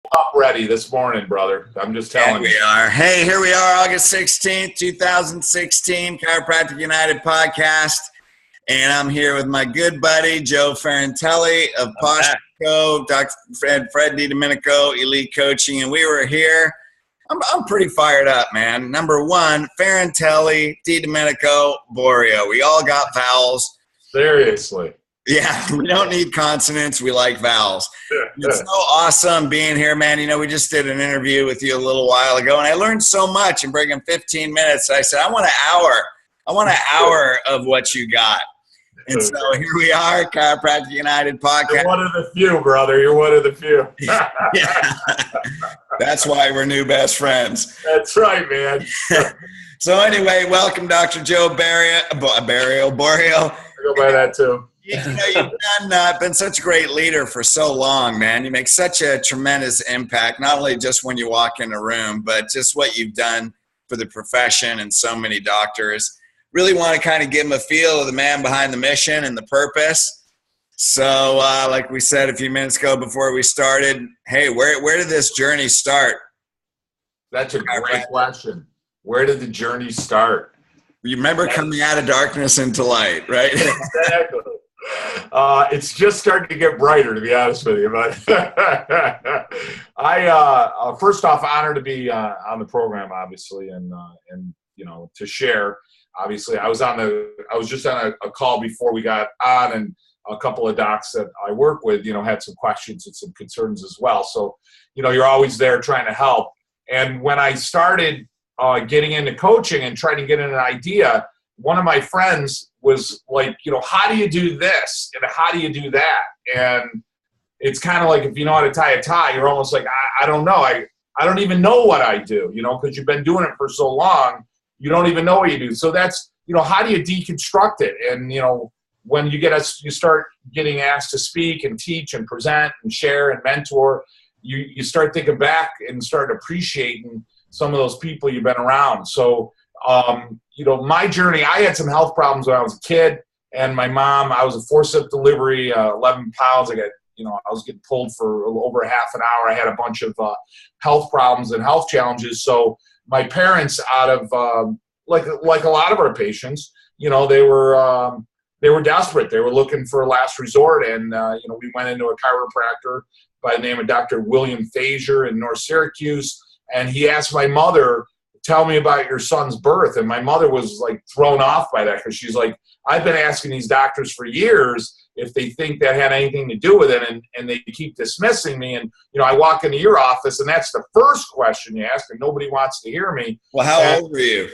up ready this morning, brother. I'm just telling you. We are. Hey, here we are, August 16th, 2016, Chiropractic United podcast. And I'm here with my good buddy, Joe Ferrantelli of Postco, Dr. Fred DiDomenico, Elite Coaching. And we were here. I'm pretty fired up, man. Number one, Ferrantelli, DiDomenico, Borio. We all got vowels. Seriously. Yeah, we don't need consonants. We like vowels. It's so awesome being here, man. You know, we just did an interview with you a little while ago, and I learned so much in bringing 15 minutes. I said, I want an hour. I want an hour of what you got. And so here we are, Chiropractic United podcast. You're one of the few, brother. You're one of the few. Yeah. That's why we're new best friends. That's right, man. So anyway, welcome, Dr. Joe Borio. I go by that, too. You know, you've been such a great leader for so long, man. You make such a tremendous impact, not only just when you walk in a room, but just what you've done for the profession and so many doctors. Really want to kind of give them a feel of the man behind the mission and the purpose. So like we said a few minutes ago before we started, hey, where did this journey start? That's a great question. Where did the journey start? You remember coming out of darkness into light, right? Exactly. It's just starting to get brighter, to be honest with you. But I first off, honored to be on the program, obviously, and you know, to share. Obviously, I was just on a call before we got on, and a couple of docs that I work with, you know, had some questions and some concerns as well. So, you know, you're always there trying to help. And when I started getting into coaching and trying to get an idea, one of my friends was like, you know, how do you do this? And how do you do that? And it's kind of like, if you know how to tie a tie, you're almost like, I don't know. I don't even know what I do, you know, because you've been doing it for so long, you don't even know what you do. So that's, you know, how do you deconstruct it? And, you know, when you start getting asked to speak and teach and present and share and mentor, you start thinking back and start appreciating some of those people you've been around. So, you know, my journey, I had some health problems when I was a kid, and my mom, I was a forceps delivery, 11 pounds. I was getting pulled for over half an hour. I had a bunch of health problems and health challenges. So my parents, out of like a lot of our patients, you know, they were desperate. They were looking for a last resort, and you know, we went into a chiropractor by the name of Dr. William Frazier in North Syracuse, and he asked my mother, tell me about your son's birth. And my mother was like thrown off by that, because she's like, I've been asking these doctors for years if they think that had anything to do with it, and they keep dismissing me. And, you know, I walk into your office, and that's the first question you ask, and nobody wants to hear me. Well, how old were you?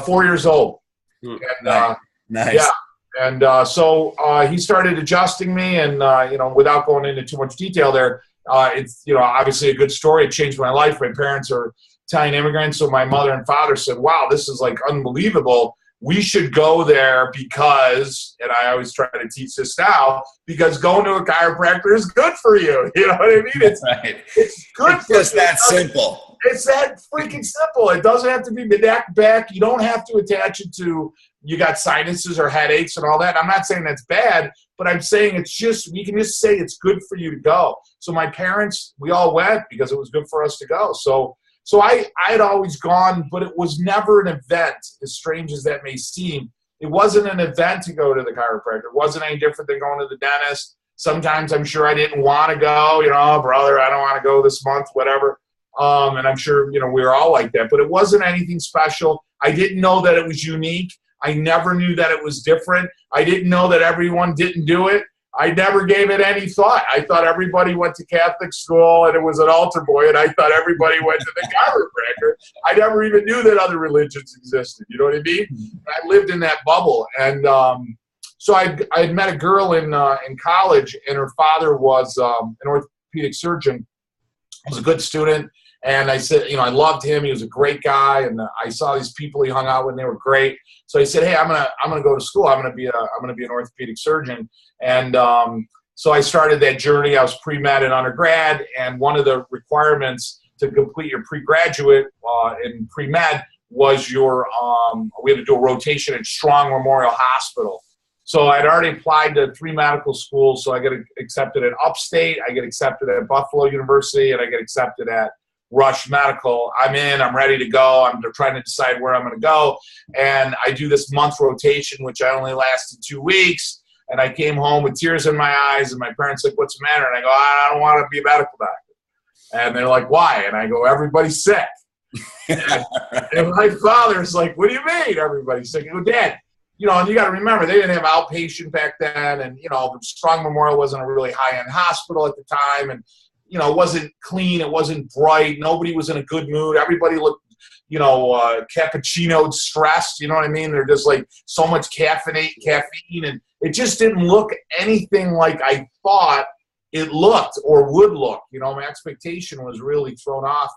4 years old. And, nice. Yeah. And so he started adjusting me, and, you know, without going into too much detail there, it's, you know, obviously a good story. It changed my life. My parents are Italian immigrants, so my mother and father said, wow, this is like unbelievable. We should go there because, and I always try to teach this now, because going to a chiropractor is good for you. You know what I mean? It's right. It's good it's just that simple. It's that freaking simple. It doesn't have to be the neck back. You don't have to attach it to you got sinuses or headaches and all that. I'm not saying that's bad, but I'm saying it's just, you can just say it's good for you to go. So my parents, we all went because it was good for us to go. So I had always gone, but it was never an event, as strange as that may seem. It wasn't an event to go to the chiropractor. It wasn't any different than going to the dentist. Sometimes I'm sure I didn't want to go, you know, brother, I don't want to go this month, whatever. And I'm sure, you know, we were all like that, but it wasn't anything special. I didn't know that it was unique. I never knew that it was different. I didn't know that everyone didn't do it. I never gave it any thought. I thought everybody went to Catholic school and it was an altar boy, and I thought everybody went to the chiropractor. I never even knew that other religions existed. You know what I mean? I lived in that bubble. And so I had met a girl in college, and her father was an orthopedic surgeon. He was a good student. And I said, you know, I loved him. He was a great guy. And I saw these people he hung out with, and they were great. So I said, hey, I'm gonna go to school. I'm gonna be an orthopedic surgeon. And so I started that journey. I was pre-med and undergrad, and one of the requirements to complete your pre-graduate in pre-med was we had to do a rotation at Strong Memorial Hospital. So I'd already applied to 3 medical schools. So I get accepted at Upstate, I get accepted at Buffalo University, and I get accepted at Rush Medical. I'm in, I'm ready to go. I'm trying to decide where I'm going to go. And I do this month rotation, which I only lasted 2 weeks. And I came home with tears in my eyes, and my parents like, what's the matter? And I go, I don't want to be a medical doctor. And they're like, why? And I go, everybody's sick. And my father's like, what do you mean everybody's sick? I go, Dad, you know, and you got to remember, they didn't have outpatient back then. And, you know, Strong Memorial wasn't a really high-end hospital at the time. And, you know, it wasn't clean. It wasn't bright. Nobody was in a good mood. Everybody looked, you know, cappuccino stressed. You know what I mean? They're just like so much caffeine. And it just didn't look anything like I thought it looked or would look. You know, my expectation was really thrown off.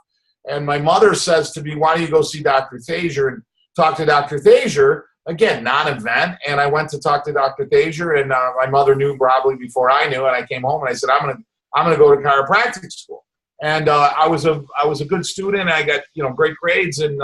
And my mother says to me, why don't you go see Dr. Thaser and talk to Dr. Thaser? Again, non-event. And I went to talk to Dr. Thaser, and my mother knew probably before I knew. And I came home and I said, I'm gonna go to chiropractic school. And I was a good student. And I got, you know, great grades. And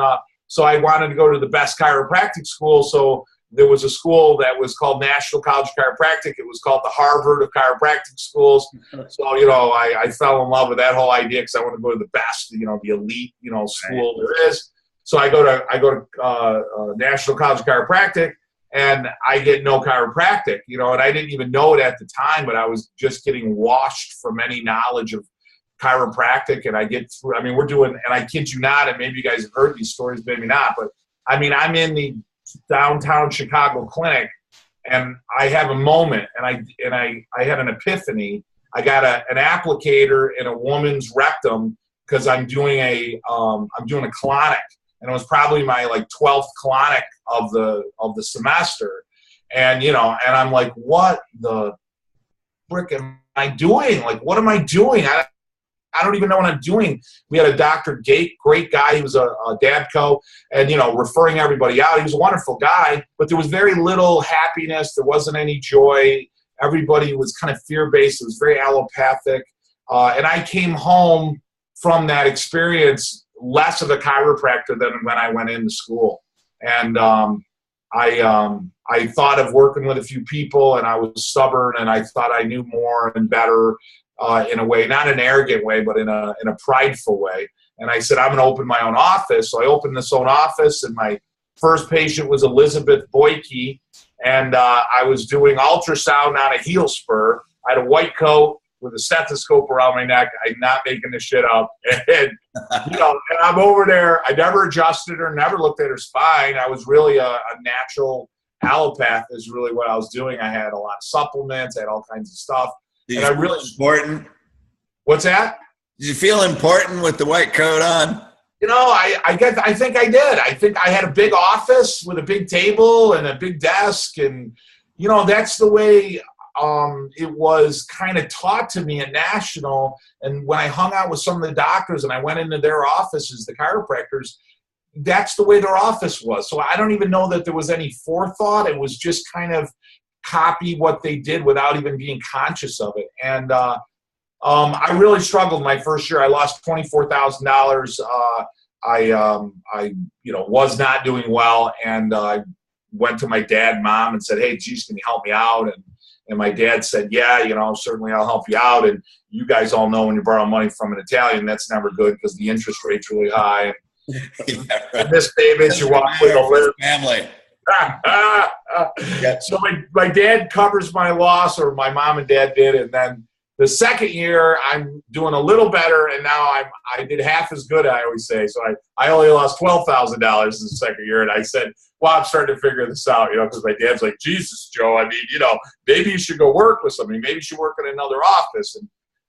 so I wanted to go to the best chiropractic school. So there was a school that was called National College of Chiropractic. It was called the Harvard of chiropractic schools. So, you know, I fell in love with that whole idea because I want to go to the best, you know, the elite, you know, school there is. So I go to National College of Chiropractic, and I get no chiropractic, you know, and I didn't even know it at the time, but I was just getting washed from any knowledge of chiropractic. And I get through, I mean, we're doing, and I kid you not, and maybe you guys have heard these stories, maybe not, but I mean, I'm in the downtown Chicago clinic, and I have a moment, and I had an epiphany. I got an applicator in a woman's rectum because I'm doing a colonic, and it was probably my like 12th colonic of the semester, and you know, and I'm like, what the frick am I doing? Like, what am I doing? I don't even know what I'm doing. We had a Dr. Gate, great guy. He was a Dabco, and, you know, referring everybody out. He was a wonderful guy, but there was very little happiness. There wasn't any joy. Everybody was kind of fear-based. It was very allopathic. And I came home from that experience less of a chiropractor than when I went into school. And I thought of working with a few people, and I was stubborn, and I thought I knew more and better. In a way, not an arrogant way, but in a prideful way. And I said, I'm going to open my own office. So I opened this own office, and my first patient was Elizabeth Boyke, and I was doing ultrasound on a heel spur. I had a white coat with a stethoscope around my neck. I'm not making this shit up. And, you know, and I'm over there. I never adjusted her, never looked at her spine. I was really a natural allopath is really what I was doing. I had a lot of supplements. I had all kinds of stuff. And I really important. What's that? Did you feel important with the white coat on? You know, I think I did. I think I had a big office with a big table and a big desk, and you know, that's the way it was kind of taught to me at National. And when I hung out with some of the doctors and I went into their offices, the chiropractors, that's the way their office was. So I don't even know that there was any forethought. It was just kind of copy what they did without even being conscious of it. And I really struggled my first year. I lost $24,000. I you know, was not doing well, and I went to my dad and mom and said, hey, geez, can you help me out? And my dad said, yeah, you know, certainly I'll help you out. And you guys all know when you borrow money from an Italian, that's never good because the interest rate's really high. And, and this payment, you walk with a little family. So my dad covers my loss, or my mom and dad did, and then the second year I'm doing a little better, and now I did half as good, I always say. So I only lost $12,000 the second year, and I said, well, I'm starting to figure this out, you know, because my dad's like, Jesus, Joe, I mean, you know, maybe you should go work with somebody, maybe you should work in another office,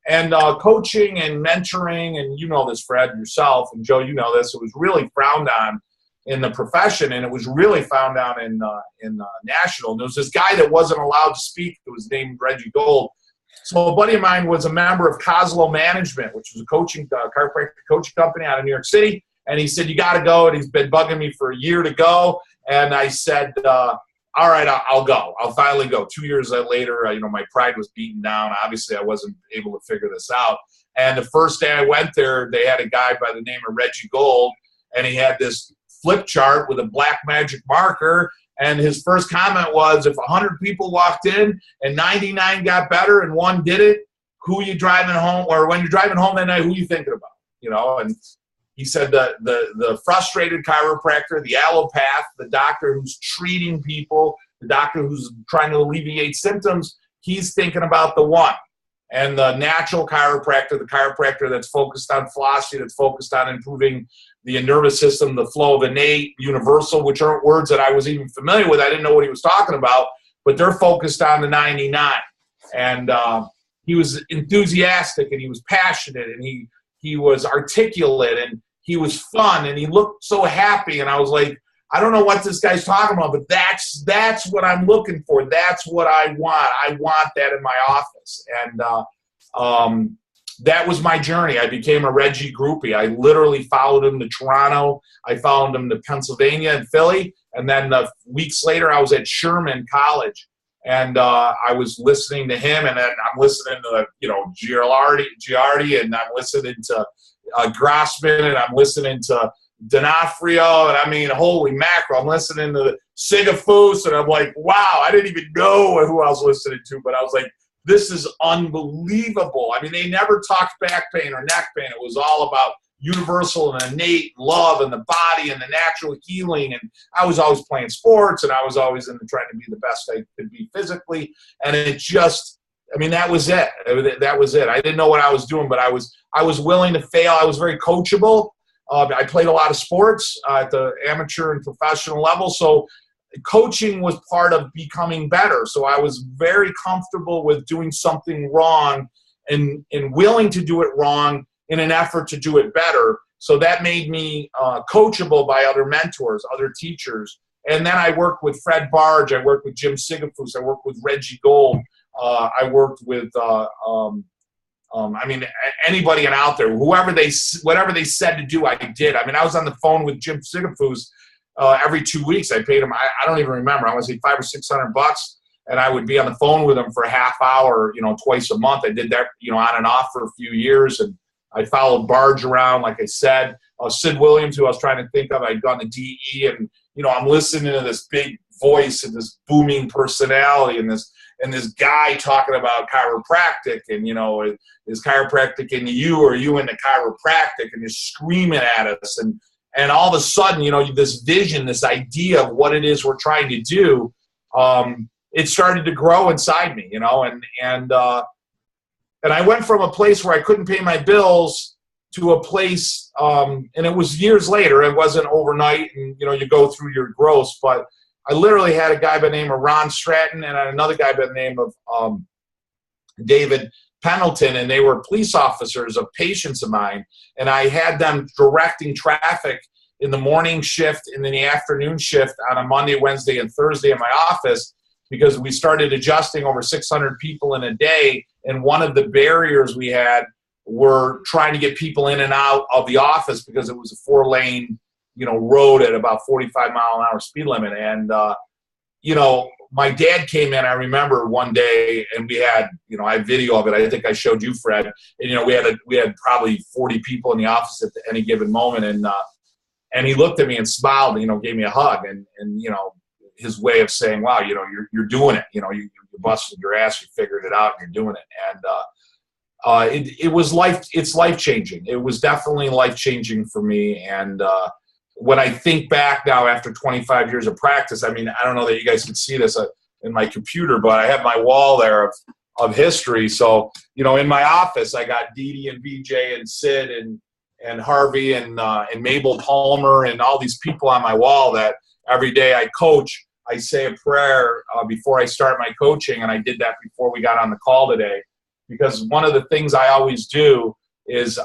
and coaching and mentoring, and you know this, Fred, yourself, and Joe, you know this, it was really frowned on in the profession, and it was really found out in National. And there was this guy that wasn't allowed to speak. It was named Reggie Gold. So a buddy of mine was a member of Coslow Management, which was a chiropractic coaching company out of New York City. And he said, you got to go. And he's been bugging me for a year to go. And I said, all right, I'll go. I'll finally go. 2 years later, you know, my pride was beaten down. Obviously, I wasn't able to figure this out. And the first day I went there, they had a guy by the name of Reggie Gold, and he had this flip chart with a black magic marker, And his first comment was, if 100 people walked in and 99 got better and one didn't, who are you driving home? Or when you're driving home that night, who are you thinking about? You know, and he said the frustrated chiropractor, the allopath, the doctor who's treating people, the doctor who's trying to alleviate symptoms, he's thinking about the one. And the natural chiropractor, the chiropractor that's focused on philosophy, that's focused on improving the nervous system, the flow of innate, universal, which aren't words that I was even familiar with. I didn't know what he was talking about, but they're focused on the 99. And he was enthusiastic, and he was passionate, and he was articulate, and he was fun, and he looked so happy. And I was like, I don't know what this guy's talking about, but that's what I'm looking for. That's what I want. I want that in my office. And that was my journey. I became a Reggie groupie. I literally followed him to Toronto. I followed him to Pennsylvania and Philly. And then weeks later, I was at Sherman College. And I was listening to him, and then I'm listening to, Giardi, and I'm listening to Grossman, and I'm listening to D'Onofrio, and I mean, holy mackerel, I'm listening to Sigafus, and I'm like, wow, I didn't even know who I was listening to, but I was like, this is unbelievable. I mean, they never talked back pain or neck pain. It was all about universal and innate love and the body and the natural healing, and I was always playing sports, and I was always into trying to be the best I could be physically, and it just, I mean, that was it. That was it. I didn't know what I was doing, but I was willing to fail. I was very coachable. I played a lot of sports at the amateur and professional level, so coaching was part of becoming better. So I was very comfortable with doing something wrong and willing to do it wrong in an effort to do it better. So that made me coachable by other mentors, other teachers. And then I worked with Fred Barge. I worked with Jim Sigafus. I worked with Reggie Gold. I worked with I mean, anybody out there, whatever they said to do, I did. I mean, I was on the phone with Jim Sigafus every 2 weeks. I paid him, I don't even remember, I want to say $500 or $600, and I would be on the phone with him for a half hour, twice a month. I did that, on and off for a few years, and I followed Barge around, like I said. Sid Williams, who I was trying to think of, I'd gone to DE, and I'm listening to this big voice and this booming personality and this guy talking about chiropractic, and is chiropractic into you, or you into chiropractic, and he's screaming at us, and all of a sudden, this vision, this idea of what it is we're trying to do, it started to grow inside me, and I went from a place where I couldn't pay my bills to a place, and it was years later. It wasn't overnight, and you go through your growth, but I literally had a guy by the name of Ron Stratton and another guy by the name of David Pendleton, and they were police officers of patients of mine, and I had them directing traffic in the morning shift and in the afternoon shift on a Monday, Wednesday, and Thursday in my office, because we started adjusting over 600 people in a day, and one of the barriers we had were trying to get people in and out of the office because it was a 4-lane road at about 45-mile-an-hour speed limit. And, my dad came in, I remember one day, and we had, I have video of it. I think I showed you, Fred. And, we had probably 40 people in the office at any given moment. And he looked at me and smiled and, gave me a hug. And his way of saying, wow, you're doing it. You busted your ass, you figured it out, and you're doing it. And it was it's life-changing. It was definitely life-changing for me. And when I think back now after 25 years of practice, I mean, I don't know that you guys can see this in my computer, but I have my wall there of history. So, in my office, I got Dee and BJ and Sid and Harvey and Mabel Palmer and all these people on my wall that every day I coach, I say a prayer before I start my coaching, and I did that before we got on the call today, because one of the things I always do is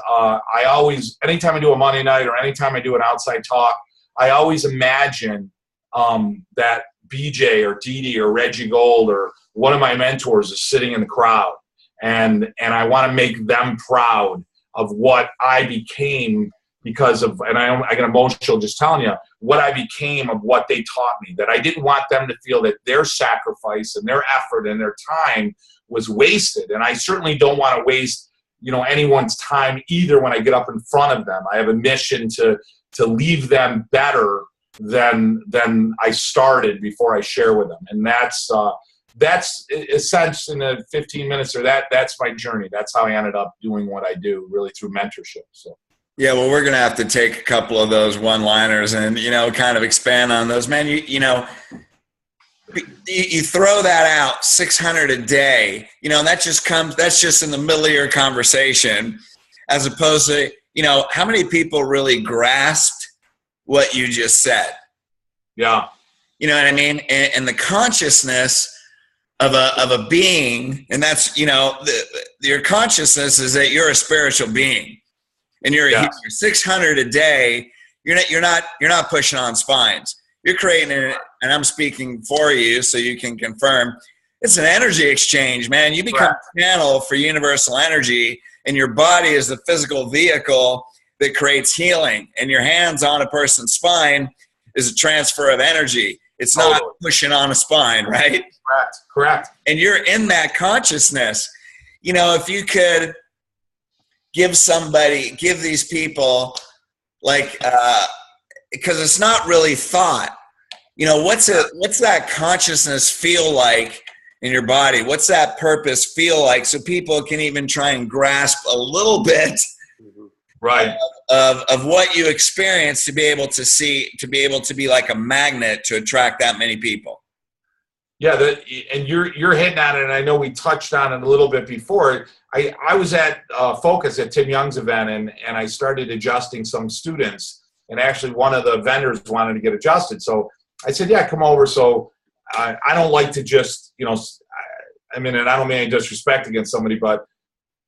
anytime I do a Monday night or anytime I do an outside talk, I always imagine that BJ or Dee or Reggie Gold or one of my mentors is sitting in the crowd, and I want to make them proud of what I became because of, and I get emotional just telling you, what I became of what they taught me, that I didn't want them to feel that their sacrifice and their effort and their time was wasted. And I certainly don't want to waste anyone's time either when I get up in front of them. I have a mission to leave them better than I started before I share with them. And that's essentially in the 15 minutes or that's my journey. That's how I ended up doing what I do, really through mentorship. So. Yeah, well, we're going to have to take a couple of those one-liners and, kind of expand on those. Man, you throw that out 600 a day, that's just in the middle of your conversation, as opposed to, how many people really grasped what you just said? Yeah. You know what I mean? And the consciousness of a being, and that's, your consciousness is that you're a spiritual being. And you're 600 a day. You're not pushing on spines. You're creating it, and I'm speaking for you, so you can confirm. It's an energy exchange, man. You become a channel for universal energy, and your body is the physical vehicle that creates healing. And your hands on a person's spine is a transfer of energy. It's not pushing on a spine, right? Correct. And you're in that consciousness. If you could give these people, like, because it's not really thought. What's that consciousness feel like in your body? What's that purpose feel like, so people can even try and grasp a little bit of what you experience, to be able to be like a magnet to attract that many people. Yeah, and you're hitting on it, and I know we touched on it a little bit before. I was at Focus at Tim Young's event, and I started adjusting some students, and actually one of the vendors wanted to get adjusted. So I said, yeah, come over. So I don't like to just, and I don't mean any disrespect against somebody, but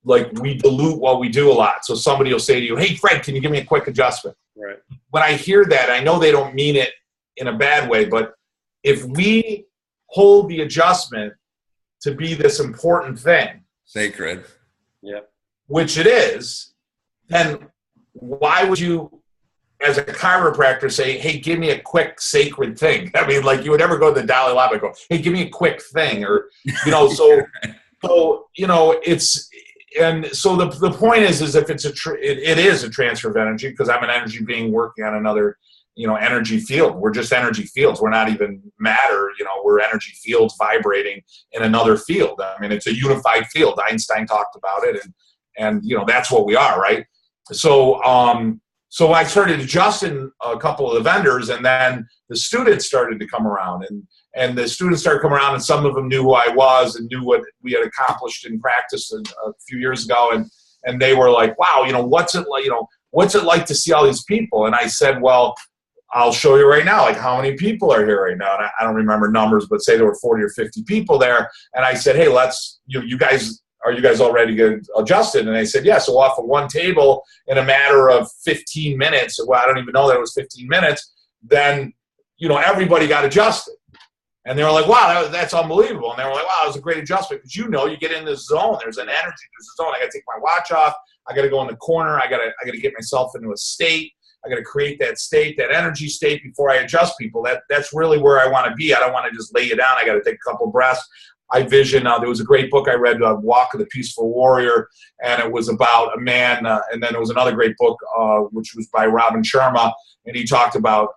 like, we dilute what we do a lot. So somebody will say to you, hey, Fred, can you give me a quick adjustment? Right. When I hear that, I know they don't mean it in a bad way, but if we hold the adjustment to be this important thing, sacred, which it is, then why would you, as a chiropractor, say, hey, give me a quick sacred thing? I mean, like, you would never go to the Dalai Lama and go, hey, give me a quick thing, or it's, and so the point is if it's it is a transfer of energy, because I'm an energy being working on another energy field. We're just energy fields. We're not even matter. We're energy fields vibrating in another field. I mean, it's a unified field. Einstein talked about it, and that's what we are, right? So I started adjusting a couple of the vendors, and then the students started to come around, and the students started coming around, and some of them knew who I was and knew what we had accomplished in practice a few years ago, and they were like, wow, what's it like? What's it like to see all these people? And I said, well, I'll show you right now, like, how many people are here right now. And I don't remember numbers, but say there were 40 or 50 people there. And I said, hey, are you guys all ready to get adjusted? And they said, yeah. So off of one table, in a matter of 15 minutes, well, I don't even know that it was 15 minutes, then, everybody got adjusted. And they were like, wow, that's unbelievable. And they were like, wow, that was a great adjustment, because you get in this zone. There's an energy, there's a zone. I got to take my watch off. I got to go in the corner. I got to get myself into a state. I got to create that state, that energy state, before I adjust people. That's really where I want to be. I don't want to just lay you down. I got to take a couple breaths. I vision. There was a great book I read, Walk of the Peaceful Warrior, and it was about a man. And then there was another great book, which was by Robin Sharma, and he talked about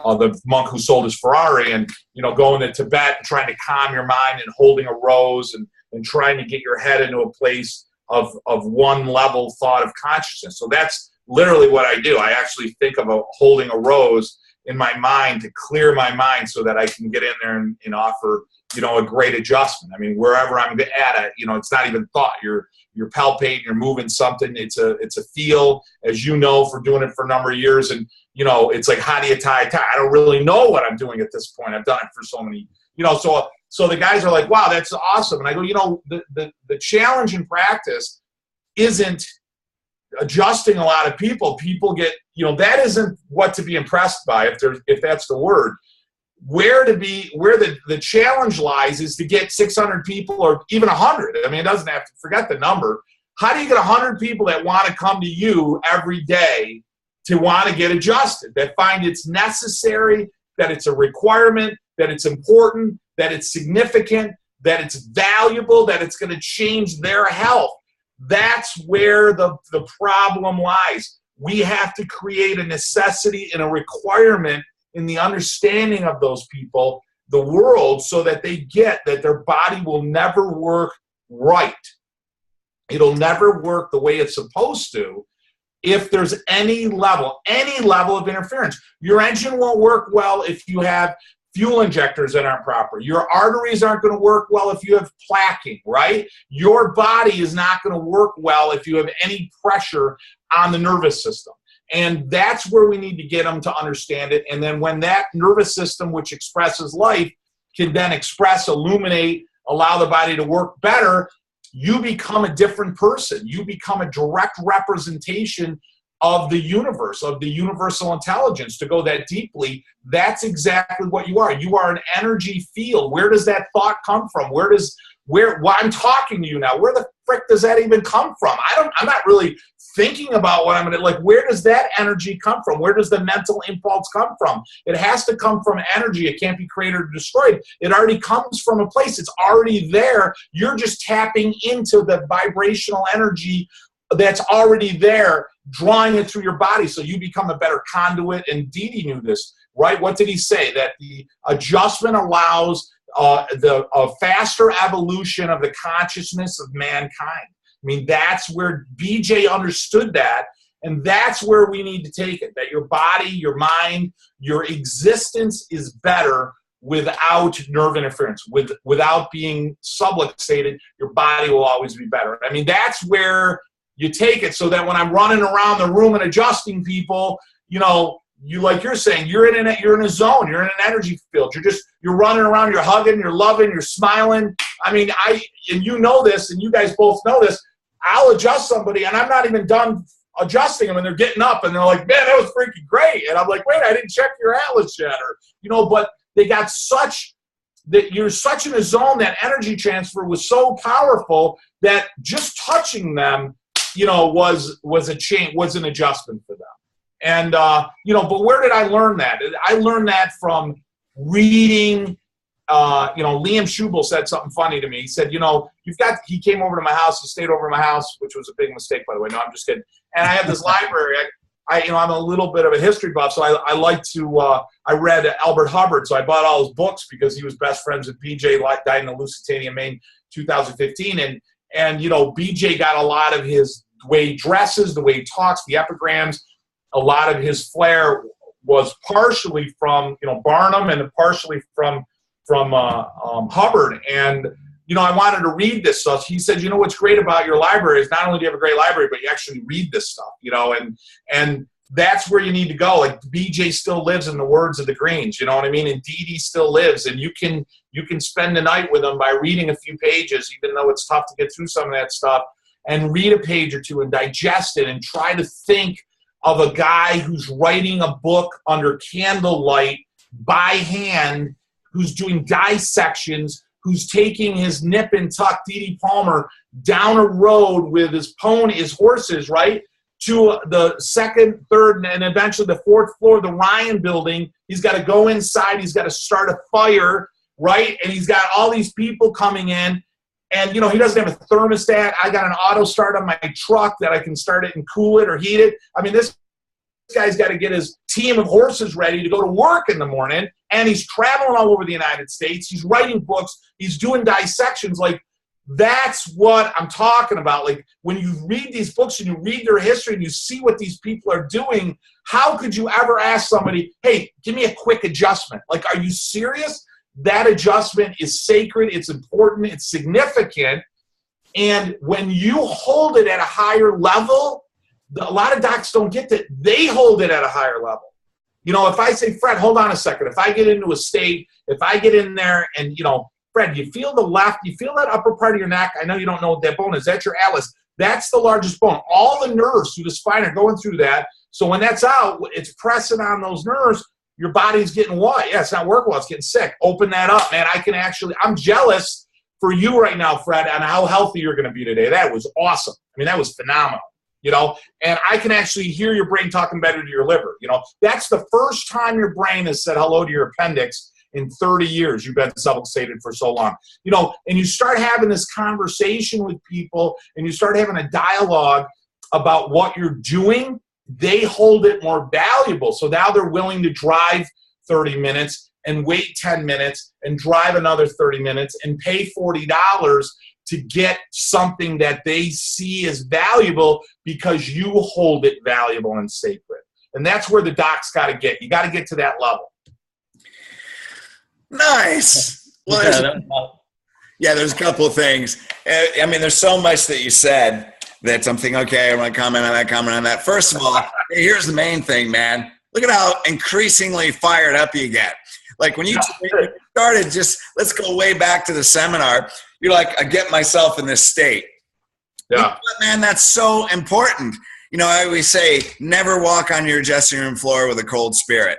the monk who sold his Ferrari, and going to Tibet and trying to calm your mind and holding a rose and trying to get your head into a place of one level thought of consciousness. So that's literally what I do. I actually think of holding a rose in my mind to clear my mind, so that I can get in there and offer, a great adjustment. I mean, wherever I'm at, it's not even thought. You're palpating, you're moving something. It's a feel, as you know, for doing it for a number of years. And, it's like, how do you tie a tie? I don't really know what I'm doing at this point. I've done it for so many, so the guys are like, wow, that's awesome. And I go, the challenge in practice isn't adjusting a lot of people. People get, that isn't what to be impressed by, if that's the word. Where the challenge lies is to get 600 people, or even 100. I mean, it doesn't have to, forget the number. How do you get 100 people that want to come to you every day to want to get adjusted, that find it's necessary, that it's a requirement, that it's important, that it's significant, that it's valuable, that it's going to change their health? That's where the problem lies. we have to create a necessity and a requirement in the understanding of those people, the world, so that they get that their body will never work right. It'll never work the way it's supposed to if there's any level of interference. Your engine won't work well if you have fuel injectors that aren't proper. Your arteries aren't going to work well if you have plaquing, right? Your body is not going to work well if you have any pressure on the nervous system. And that's where we need to get them to understand it. And then when that nervous system, which expresses life, can then express, illuminate, allow the body to work better, you become a different person. You become a direct representation of the universe, of the universal intelligence. To go that deeply, that's exactly what you are. You are an energy field. Where does that thought come from? Well, I'm talking to you now. Where the frick does that even come from? I'm not really thinking about what I'm going to, like, where does that energy come from? Where does the mental impulse come from? It has to come from energy. It can't be created or destroyed. It already comes from a place. It's already there. You're just tapping into the vibrational energy that's already there, drawing it through your body, so you become a better conduit. And Didi knew this, right? What did he say? That the adjustment allows a faster evolution of the consciousness of mankind. I mean, that's where BJ understood that, and that's where we need to take it, that your body, your mind, your existence is better without nerve interference, without being subluxated. Your body will always be better. I mean, that's where you take it, so that when I'm running around the room and adjusting people, like you're saying, you're in a zone, you're in an energy field. You're running around, you're hugging, you're loving, you're smiling. I mean, and you know this, and you guys both know this. I'll adjust somebody, and I'm not even done adjusting them, and they're getting up, and they're like, "Man, that was freaking great." And I'm like, "Wait, I didn't check your atlas yet," but they got that you're such in a zone, that energy transfer was so powerful that just touching them, was a change, was an adjustment for them. And, but where did I learn that? I learned that from reading. Liam Schubel said something funny to me. He said, he came over to my house, he stayed over at my house, which was a big mistake, by the way. No, I'm just kidding. And I have this library. I'm a little bit of a history buff, so I like to, I read Albert Hubbard, so I bought all his books because he was best friends with BJ, died in the Lusitania, Maine, 2015. And BJ got a lot of his, the way he dresses, the way he talks, the epigrams, a lot of his flair was partially from, Barnum, and partially from Hubbard. And, I wanted to read this stuff. He said, what's great about your library is not only do you have a great library, but you actually read this stuff, and that's where you need to go. Like, BJ still lives in the words of the Greens, you know what I mean? And Didi still lives, and you can spend the night with them by reading a few pages, even though it's tough to get through some of that stuff, and read a page or two and digest it and try to think of a guy who's writing a book under candlelight by hand, who's doing dissections, who's taking his nip and tuck, Didi Palmer, down a road with his horses, right, to the second, third, and eventually the fourth floor of the Ryan building. He's got to go inside. He's got to start a fire, right? And he's got all these people coming in. And, he doesn't have a thermostat. I got an auto start on my truck that I can start it and cool it or heat it. I mean, this guy's got to get his team of horses ready to go to work in the morning, and he's traveling all over the United States. He's writing books. He's doing dissections. Like, that's what I'm talking about. Like, when you read these books and you read their history and you see what these people are doing, how could you ever ask somebody, hey, give me a quick adjustment? Like, are you serious? That adjustment is sacred. It's important. It's significant. And when you hold it at a higher level, a lot of docs don't get that. They hold it at a higher level. If I say, Fred, hold on a second. If I get into a state, if I get in there and, Fred, you feel the left, you feel that upper part of your neck. I know you don't know what that bone is. That's your atlas. That's the largest bone. All the nerves through the spine are going through that. So when that's out, it's pressing on those nerves. Your body's getting what? Yeah, it's not working well. It's getting sick. Open that up, man. I'm jealous for you right now, Fred, on how healthy you're going to be today. That was awesome. I mean, that was phenomenal. And I can actually hear your brain talking better to your liver. That's the first time your brain has said hello to your appendix in 30 years. You've been subluxated for so long, and you start having this conversation with people, and you start having a dialogue about what you're doing. they hold it more valuable. So now they're willing to drive 30 minutes and wait 10 minutes and drive another 30 minutes and pay $40 to get something that they see as valuable because you hold it valuable and sacred. And that's where the doc's got to get. You got to get to that level. Nice. Well, there's a couple of things. I mean, there's so much that you said that I'm thinking, okay, I want to comment on that. First of all, here's the main thing, man. Look at how increasingly fired up you get. Like when you started, just let's go way back to the seminar. You're like, I get myself in this state. Yeah. You know what, man, that's so important. You know, I always say, never walk on your dressing room floor with a cold spirit.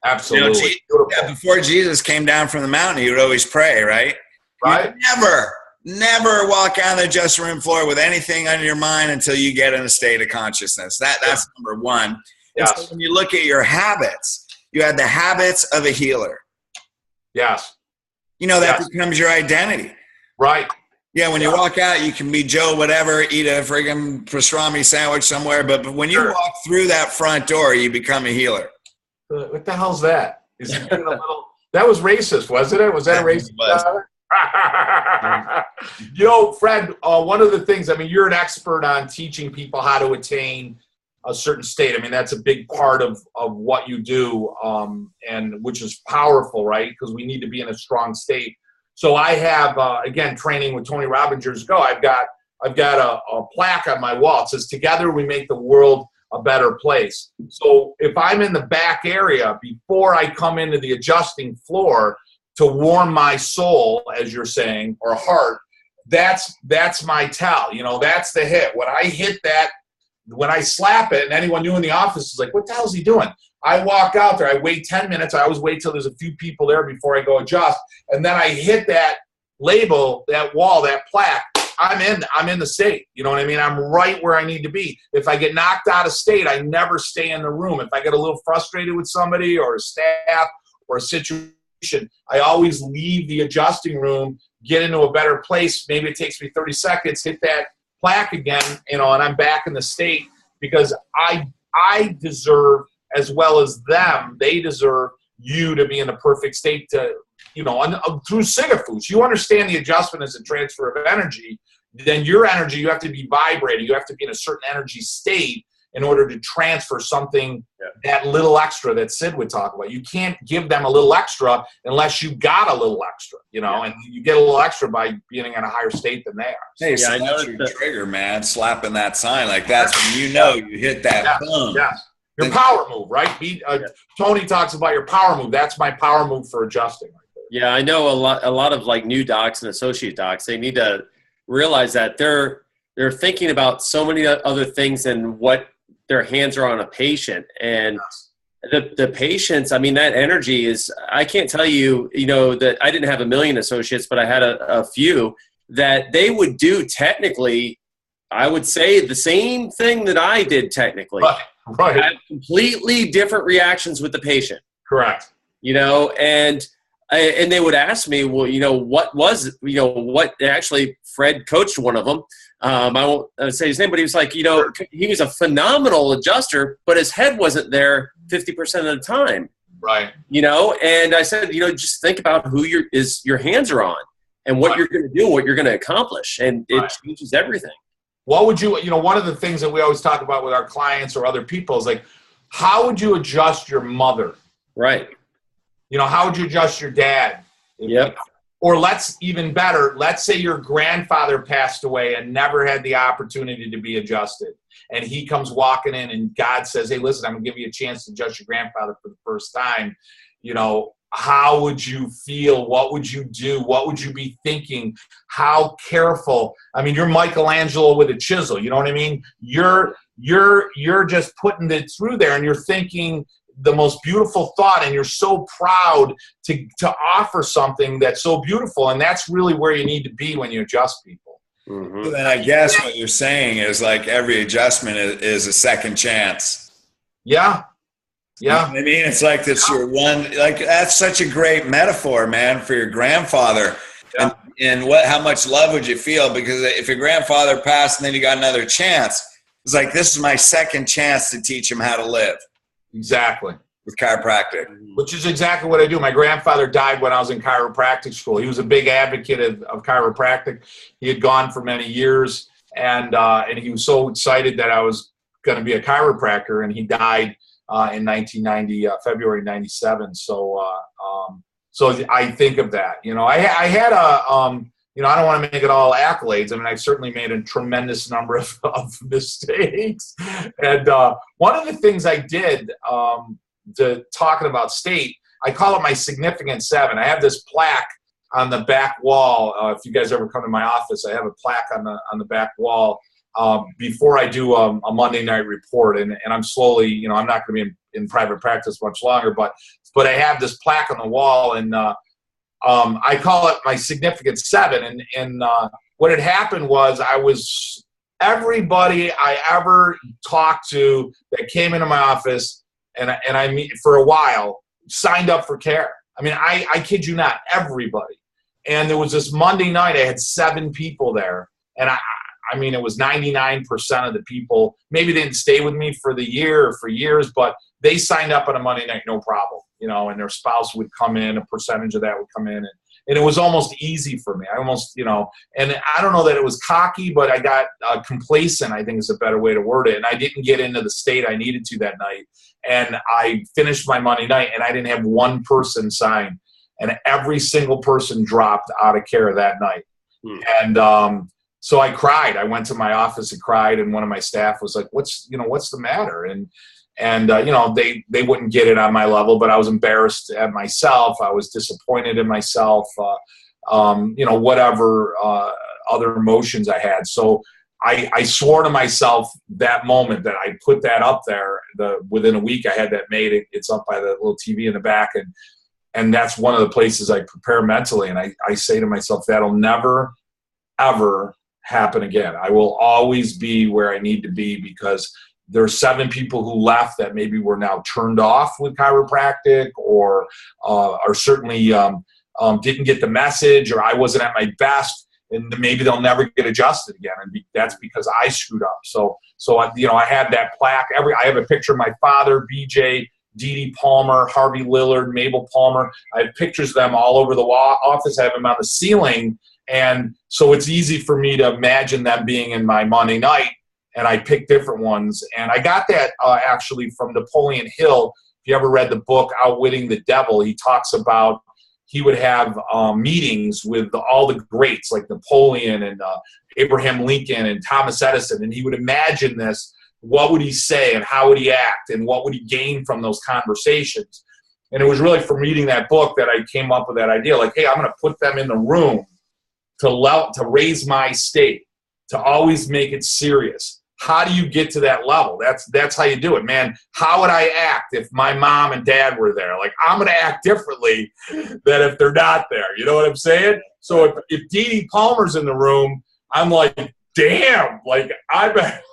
Absolutely. You know, before Jesus came down from the mountain, he would always pray, right? Right. Never walk on the dressing room floor with anything on your mind until you get in a state of consciousness. That's number one. Yes. And so when you look at your habits, you have the habits of a healer. Yes. You know, that becomes your identity. Right. Yeah, when you walk out, you can be Joe whatever, eat a friggin' pastrami sandwich somewhere, but when you walk through that front door, you become a healer. What the hell's that? Is it a little, that was racist, wasn't it? Was that a racist? You know, Fred, one of the things, I mean, you're an expert on teaching people how to attain a certain state. I mean, that's a big part of what you do, and which is powerful, right? Because we need to be in a strong state. So I have, again, training with Tony Robbins years ago. I've got a plaque on my wall. It says, "Together we make the world a better place." So if I'm in the back area before I come into the adjusting floor to warm my soul, as you're saying, or heart, that's my tell. You know, that's the hit. When I hit that, when I slap it, and anyone new in the office is like, "What the hell is he doing?" I walk out there. I wait 10 minutes. I always wait till there's a few people there before I go adjust. And then I hit that label, that wall, that plaque. I'm in the state. You know what I mean? I'm right where I need to be. If I get knocked out of state, I never stay in the room. If I get a little frustrated with somebody or a staff or a situation, I always leave the adjusting room, get into a better place. Maybe it takes me 30 seconds, hit that plaque again, you know, and I'm back in the state, because I deserve, as well as them, they deserve you to be in the perfect state to, you know, through Sigafus. You understand the adjustment as a transfer of energy. Then your energy, you have to be vibrating. You have to be in a certain energy state in order to transfer something, that little extra that Sid would talk about. You can't give them a little extra unless you got a little extra, you know, and you get a little extra by being in a higher state than they are. Hey, so that's your trigger, man, slapping that sign. Like, that's when you know you hit that boom. Yes. Your power move, right? Tony talks about your power move. That's my power move for adjusting. Right there. Yeah, I know a lot of like new docs and associate docs, they need to realize that they're thinking about so many other things than what their hands are on a patient. And the patients, I mean, that energy is, I can't tell you, you know, that I didn't have a million associates, but I had a few that they would do technically, I would say the same thing that I did technically. Right. Have completely different reactions with the patient. Correct. You know, and they would ask me, well, you know, what actually Fred coached one of them. I won't say his name, but he was like, you know, he was a phenomenal adjuster, but his head wasn't there 50% of the time. Right. You know, and I said, you know, just think about who your hands are on and what you're going to do, what you're going to accomplish. And it changes everything. What would you know, one of the things that we always talk about with our clients or other people is like, how would you adjust your mother? Right. You know, how would you adjust your dad? Yep. Or let's say your grandfather passed away and never had the opportunity to be adjusted. And he comes walking in and God says, "Hey, listen, I'm going to give you a chance to adjust your grandfather for the first time." You know, how would you feel? What would you do? What would you be thinking? How careful? I mean, you're Michelangelo with a chisel. You know what I mean? You're just putting it through there, and you're thinking the most beautiful thought, and you're so proud to offer something that's so beautiful. And that's really where you need to be when you adjust people. Mm-hmm. So then I guess what you're saying is like every adjustment is a second chance. Yeah. Yeah. You know what I mean, it's like that's your one, like that's such a great metaphor, man, for your grandfather. Yeah. And how much love would you feel? Because if your grandfather passed and then you got another chance, It's like, this is my second chance to teach them how to live. Exactly. With chiropractic. Which is exactly what I do. My grandfather died when I was in chiropractic school. He was a big advocate of chiropractic. He had gone for many years, and he was so excited that I was going to be a chiropractor, and he died in 1990, February 97. So I think of that. You know, I had a, you know, I don't want to make it all accolades. I mean, I certainly made a tremendous number of mistakes. And one of the things I did, talking about state, I call it my significant 7. I have this plaque on the back wall. If you guys ever come to my office, I have a plaque on the back wall before I do a Monday night report. And I'm slowly, you know, I'm not going to be in private practice much longer, but I have this plaque on the wall, and I call it my significant 7. And what had happened was, everybody I ever talked to that came into my office, and I meet for a while, signed up for care. I mean, I kid you not, everybody. And there was this Monday night, I had 7 people there, and I mean, it was 99% of the people. Maybe they didn't stay with me for the year or for years, but they signed up on a Monday night, no problem, you know, and their spouse would come in, a percentage of that would come in, and it was almost easy for me. I almost, you know, and I don't know that it was cocky, but I got complacent, I think is a better way to word it. And I didn't get into the state I needed to that night. And I finished my Monday night, and I didn't have one person sign, and every single person dropped out of care that night. And so I cried. I went to my office and cried, and one of my staff was like, what's the matter? And you know, they wouldn't get it on my level, but I was embarrassed at myself. I was disappointed in myself, you know, whatever other emotions I had. So I swore to myself that moment that I put that up there. Within a week, I had that made. It's up by the little TV in the back, and that's one of the places I prepare mentally. And I say to myself, that'll never, ever happen again. I will always be where I need to be, because there's 7 people who left that maybe were now turned off with chiropractic, or certainly didn't get the message, or I wasn't at my best, and maybe they'll never get adjusted again. And that's because I screwed up. So you know, I had that plaque. I have a picture of my father, BJ, Dee Dee Palmer, Harvey Lillard, Mabel Palmer. I have pictures of them all over the office. I have them on the ceiling. And so it's easy for me to imagine them being in my Monday night, and I picked different ones. And I got that actually from Napoleon Hill. If you ever read the book Outwitting the Devil, he talks about he would have meetings with all the greats like Napoleon and Abraham Lincoln and Thomas Edison, and he would imagine this. What would he say, and how would he act, and what would he gain from those conversations? And it was really from reading that book that I came up with that idea, like, hey, I'm going to put them in the room to raise my state, to always make it serious. How do you get to that level? That's how you do it, man. How would I act if my mom and dad were there? Like, I'm going to act differently than if they're not there. You know what I'm saying? So if Dee Dee Palmer's in the room, I'm like, damn, like I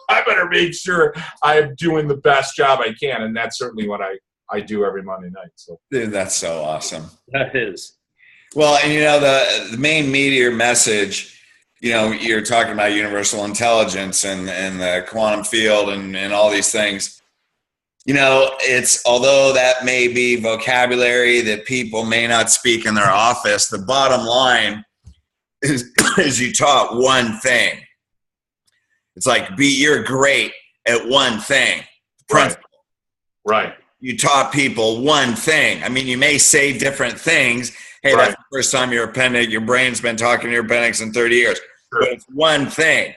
better make sure I'm doing the best job I can. And that's certainly what I do every Monday night. So, dude, that's so awesome. That is. Well, and you know, the main meteor message, you know, you're talking about universal intelligence and the quantum field and all these things. You know, although that may be vocabulary that people may not speak in their office, the bottom line is you taught one thing. It's like, you're great at one thing. Principle. Right. You taught people one thing. I mean, you may say different things. Hey, right. That's the first time your brain's been talking to your appendix in 30 years. Sure. But it's one thing.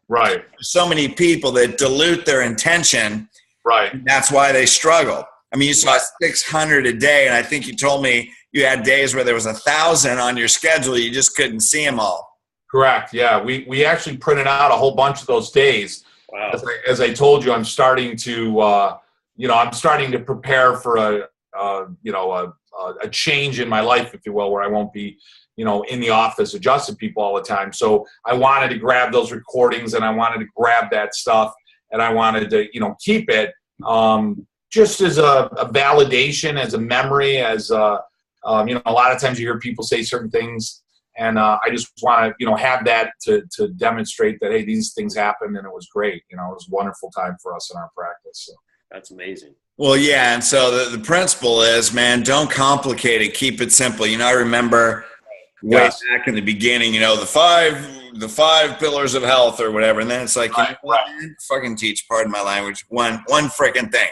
Right. There's so many people that dilute their intention. Right. That's why they struggle. I mean, you saw 600 a day, and I think you told me you had days where there was 1,000 on your schedule. You just couldn't see them all. Correct. Yeah. We actually printed out a whole bunch of those days. Wow. As I told you, I'm starting to, I'm starting to prepare for a change in my life, if you will, where I won't be, in the office adjusting people all the time. So I wanted to grab those recordings, and I wanted to grab that stuff, and I wanted to, keep it just as a validation, as a memory, as a lot of times you hear people say certain things, And I just want to, have that to demonstrate that, hey, these things happened and it was great. It was a wonderful time for us in our practice. So. That's amazing. Well, yeah. And so the principle is, man, don't complicate it. Keep it simple. I remember way back in the beginning, the five pillars of health or whatever. And then it's like, fucking teach, pardon my language, one freaking thing.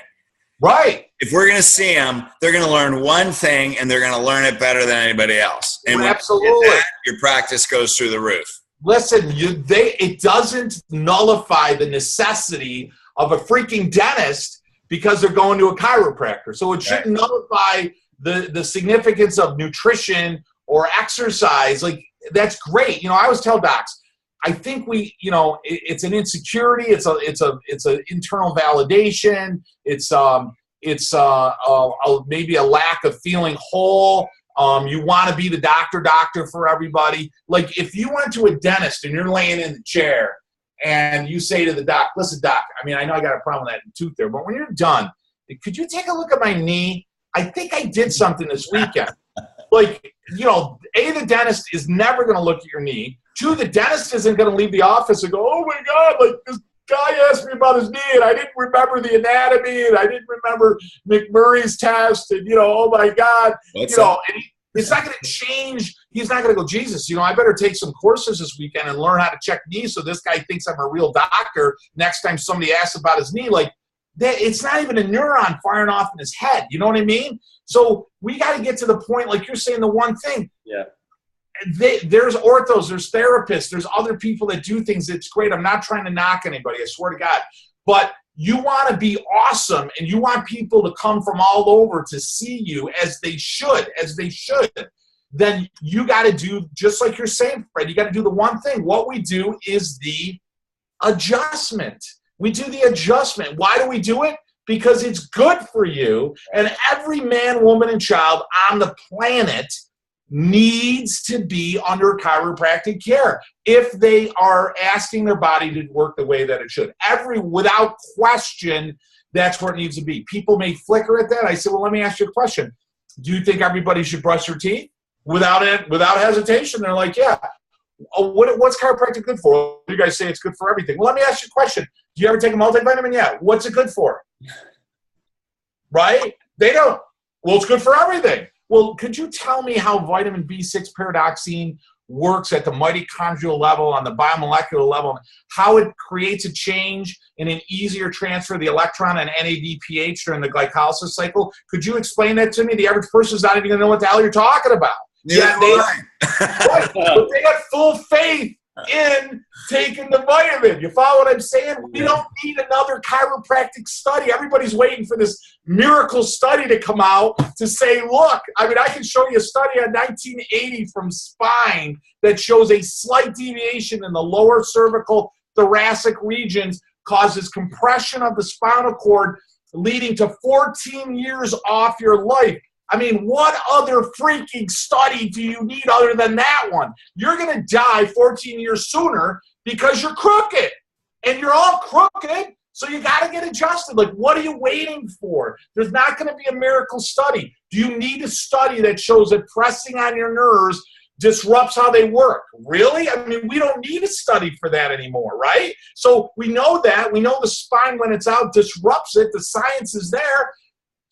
Right. If we're going to see them, they're going to learn one thing and they're going to learn it better than anybody else. And absolutely, your practice goes through the roof. Listen, it doesn't nullify the necessity of a freaking dentist because they're going to a chiropractor. So it shouldn't nullify the significance of nutrition or exercise. Like, that's great. I always tell docs, I think it's an insecurity. It's an internal validation. It's maybe a lack of feeling whole. You want to be the doctor for everybody. Like, if you went to a dentist and you're laying in the chair and you say to the doc, listen, doc, I mean, I know I got a problem with that tooth there, but when you're done, could you take a look at my knee? I think I did something this weekend. Like, the dentist is never going to look at your knee. 2, the dentist isn't going to leave the office and go, oh my God, like, this guy asked me about his knee and I didn't remember the anatomy and I didn't remember McMurray's test and, oh my God, and it's not going to change. He's not going to go, Jesus, I better take some courses this weekend and learn how to check knees so this guy thinks I'm a real doctor next time somebody asks about his knee. Like, it's not even a neuron firing off in his head. You know what I mean? So we got to get to the point, like you're saying, the one thing. Yeah. There's orthos, there's therapists, there's other people that do things. It's great. I'm not trying to knock anybody, I swear to God. But you want to be awesome, and you want people to come from all over to see you as they should. Then you got to do, just like you're saying, Fred, you got to do the one thing. What we do is the adjustment. We do the adjustment. Why do we do it? Because it's good for you. And every man, woman, and child on the planet needs to be under chiropractic care if they are asking their body to work the way that it should. Without question, that's where it needs to be. People may flicker at that. I say, well, let me ask you a question. Do you think everybody should brush their teeth? Without hesitation, they're like, yeah. Oh, what's chiropractic good for? You guys say it's good for everything. Well, let me ask you a question. Do you ever take a multivitamin? Yeah. What's it good for? Right? They don't. Well, it's good for everything. Well, could you tell me how vitamin B6 pyridoxine works at the mitochondrial level, on the biomolecular level, how it creates a change in an easier transfer of the electron and NADPH during the glycolysis cycle? Could you explain that to me? The average person is not even going to know what the hell you're talking about. Yeah, right. But they have full faith in taking the vitamin. You follow what I'm saying? We don't need another chiropractic study. Everybody's waiting for this miracle study to come out to say, look, I mean, I can show you a study on 1980 from Spine that shows a slight deviation in the lower cervical thoracic regions causes compression of the spinal cord, leading to 14 years off your life. I mean, what other freaking study do you need other than that one? You're going to die 14 years sooner because you're crooked. And you're all crooked, so you got to get adjusted. Like, what are you waiting for? There's not going to be a miracle study. Do you need a study that shows that pressing on your nerves disrupts how they work? Really? I mean, we don't need a study for that anymore, right? So we know that. We know the spine, when it's out, disrupts it. The science is there.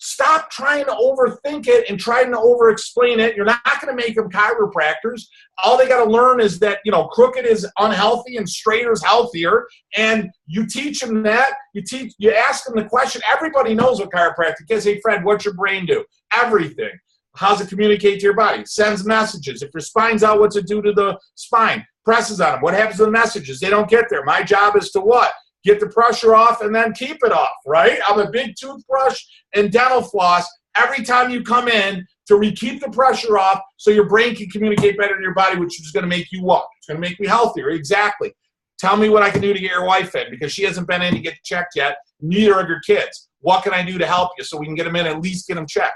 Stop trying to overthink it and trying to over-explain it. You're not going to make them chiropractors. All they got to learn is that, crooked is unhealthy and straighter is healthier. And you teach them that. You ask them the question. Everybody knows what chiropractic is. Hey, Fred, what's your brain do? Everything. How's it communicate to your body? Sends messages. If your spine's out, what's it do to the spine? Presses on them. What happens to the messages? They don't get there. My job is to what? Get the pressure off and then keep it off, right? I'm a big toothbrush and dental floss every time you come in to keep the pressure off so your brain can communicate better to your body, which is going to make you what? It's going to make me healthier. Exactly. Tell me what I can do to get your wife in, because she hasn't been in to get checked yet. Neither of your kids. What can I do to help you so we can get them in and at least get them checked?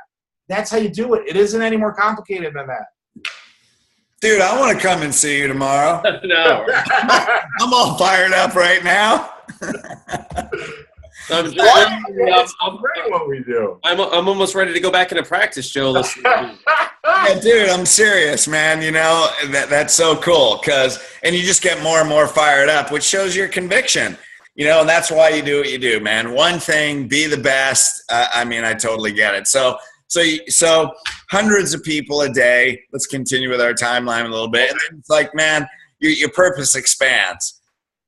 That's how you do it. It isn't any more complicated than that. Dude, I want to come and see you tomorrow. No. I'm all fired up right now. I'm great what we do. I'm almost ready to go back into practice, Joe. Yeah, Yeah, dude, I'm serious, man. You know, that's so cool and you just get more and more fired up, which shows your conviction, you know, and that's why you do what you do, man. One thing, be the best. I mean, I totally get it. So hundreds of people a day. Let's continue with our timeline a little bit. And it's like, man, your purpose expands.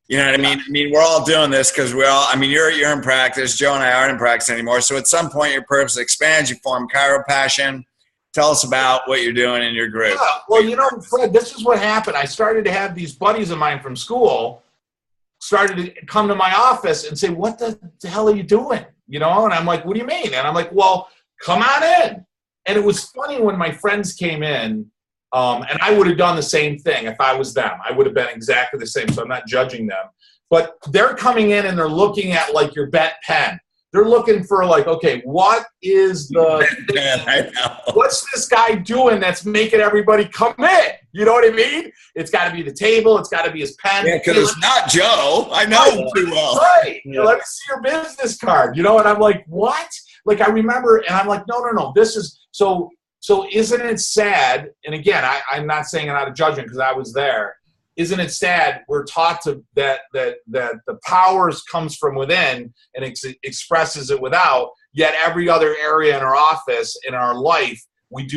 You know what I mean? I mean, we're all doing this because you're in practice. Joe and I aren't in practice anymore. So at some point, your purpose expands. You form Chiropassion. Tell us about what you're doing in your group. Yeah, well, you know, Fred, this is what happened. I started to have these buddies of mine from school started to come to my office and say, what the hell are you doing? You know, and I'm like, what do you mean? And I'm like, well, come on in. And it was funny when my friends came in, and I would have done the same thing if I was them. I would have been exactly the same, so I'm not judging them. But they're coming in and they're looking at, like, your bet pen. They're looking for, like, okay, what is what's this guy doing that's making everybody come in? You know what I mean? It's got to be the table. It's got to be his pen. Yeah, because it's not Joe. I know him too well. Right. Yeah. Let me see your business card. You know, and I'm like, what? Like, I remember, and I'm like, no. This is, so isn't it sad? And again, I'm not saying it out of judgment because I was there. Isn't it sad? We're taught that the powers comes from within and expresses it without. Yet every other area in our office, in our life, we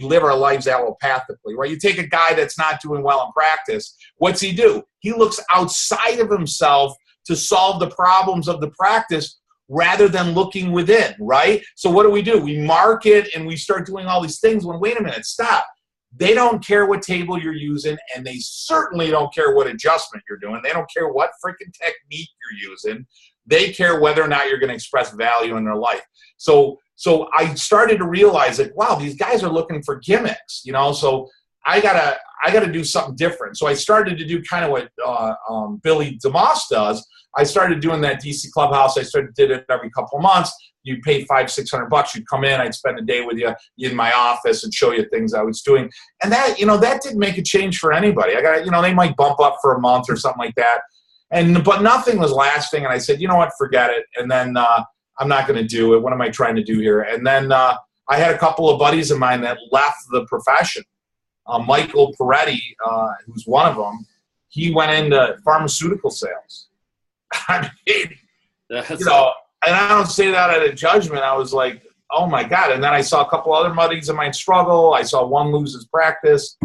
live our lives allopathically, right? You take a guy that's not doing well in practice. What's he do? He looks outside of himself to solve the problems of the practice rather than looking within, right? So what do? We market and we start doing all these things when, wait a minute, stop. They don't care what table you're using, and they certainly don't care what adjustment you're doing. They don't care what freaking technique you're using. They care whether or not you're going to express value in their life. So I started to realize that, wow, these guys are looking for gimmicks, you know, so I gotta do something different. So I started to do kind of what Billy DeMoss does. I started doing that DC Clubhouse. Did it every couple of months. You pay $500-600. You'd come in. I'd spend a day with you in my office and show you things I was doing. And that, you know, that didn't make a change for anybody. They might bump up for a month or something like that. But nothing was lasting. And I said, you know what, forget it. And then I'm not going to do it. What am I trying to do here? And then I had a couple of buddies of mine that left the profession. Michael Peretti, who's one of them, he went into pharmaceutical sales. I mean, you know, and I don't say that out of judgment. I was like, oh my God. And then I saw a couple other buddies of mine struggle. I saw one lose his practice.